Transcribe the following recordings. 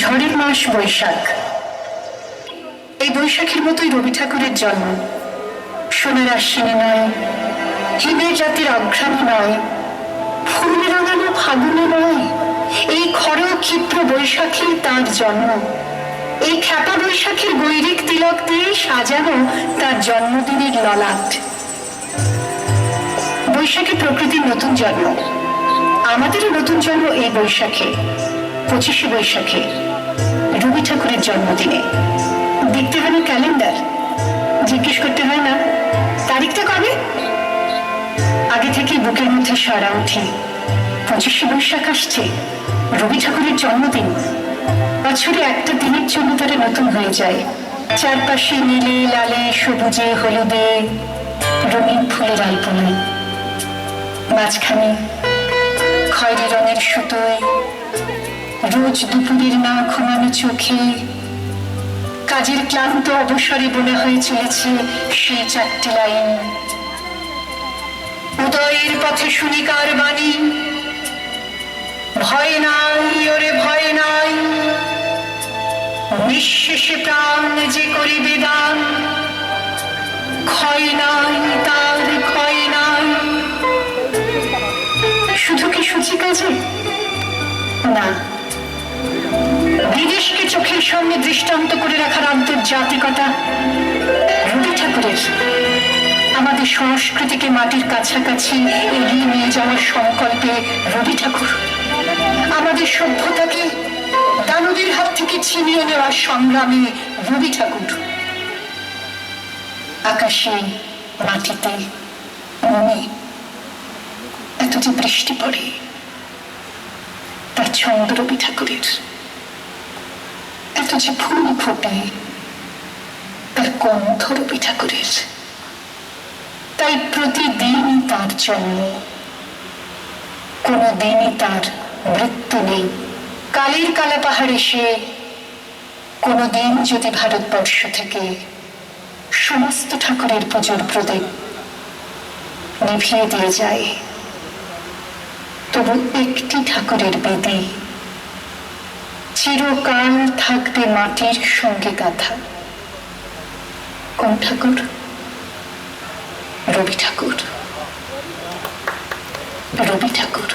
ঝড়ের মাস বৈশাখ। এই বৈশাখের মতোই রবি ঠাকুরের জন্ম। সোনার আশ্বিনে নয়, হিমের রাতের অঘ্রাণে নয়, ফুল রাঙানো ফাগুনে নয়, এই খর ক্ষিপ্র বৈশাখী তার জন্ম। এই খ্যাপা বৈশাখীর গৈরিক তিলক দিয়ে সাজানো তার জন্মদিনের ললাট। বৈশাখী প্রকৃতির নতুন জন্ম, আমাদেরও নতুন জন্ম এই বৈশাখে, 25শে বৈশাখে, রবি ঠাকুরের জন্মদিনে। দেখতে হয় না ক্যালেন্ডার, জিজ্ঞেস করতে হয় না তারিখটা কবে, আগে থেকে বুকের মধ্যে সারা উঠে 25শে বৈশাখ আসছে, রবি ঠাকুরের জন্মদিন। বছরে একটা দিনের জন্য তারা নতুন হয়ে যায়। চারপাশে নীলে লালে সবুজে হলুদে রঙিন ফুলের আলপনা, মাঝখানে খয়েরি রঙের সুতোয় রোজ দুপুরের না ঘুমানো চোখে কাজের ক্লান্ত অবসরে বোনা হয়ে চলেছে সেই 4টে লাইন। উদয়ের পথে শুনি কার বাণী, ভয় নাই ওরে ভয় নাই, নিঃশেষে প্রাণ যে করিবে দান, ক্ষয় নাই তার ক্ষয় নাই। শুধু কি সূচি কাজে না, বিদেশকে চোখের সামনে দৃষ্টান্ত করে রাখার আন্তর্জাতিকতা রবি ঠাকুরের। আমাদের সংস্কৃতিকে মাটির কাছাকাছি এগিয়ে নিয়ে যাওয়ার সংকল্পে রবি ঠাকুর। আমাদের সভ্যতাকে দানবীর হাত থেকে ছিনিয়ে নেওয়ার সংগ্রামে রবি ঠাকুর। আকাশে মাটিতে মনে এত যে বৃষ্টি পড়ে তার ছন্দ রবি ঠাকুরের, এত যে ফুল ফোটে তার গন্ধ রবি ঠাকুরের। তাই প্রতিদিনই তার জন্ম, কোনদিনই তার মৃত্যু নেই। কালের কালা পাহাড় এসে কোনদিন যদি ভারতবর্ষ থেকে সমস্ত ঠাকুরের পুজোর প্রদীপ নিভিয়ে দিয়ে যায়, তবু একটি ঠাকুরের বেদি চিরকাল থাকবে মাটির সঙ্গে গাঁথা। কোন ঠাকুর? রবি ঠাকুর। রবি ঠাকুর।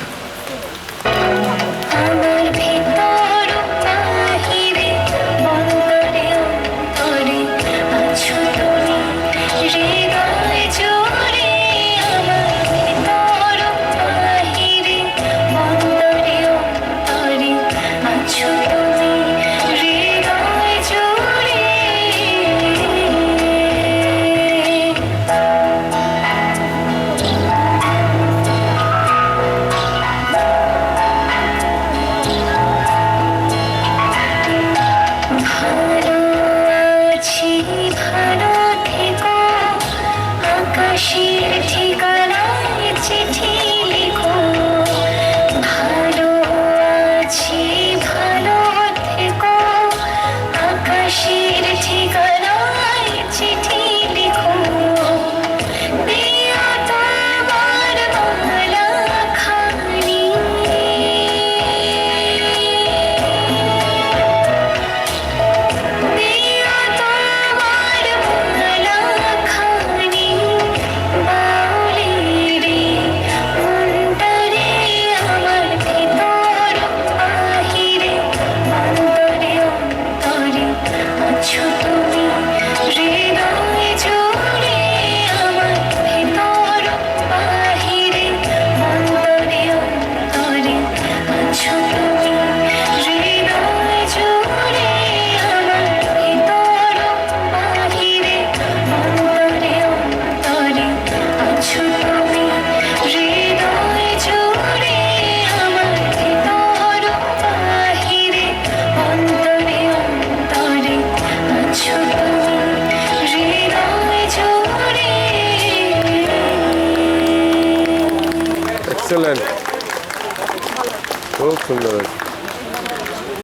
Excellent. খুব সুন্দর।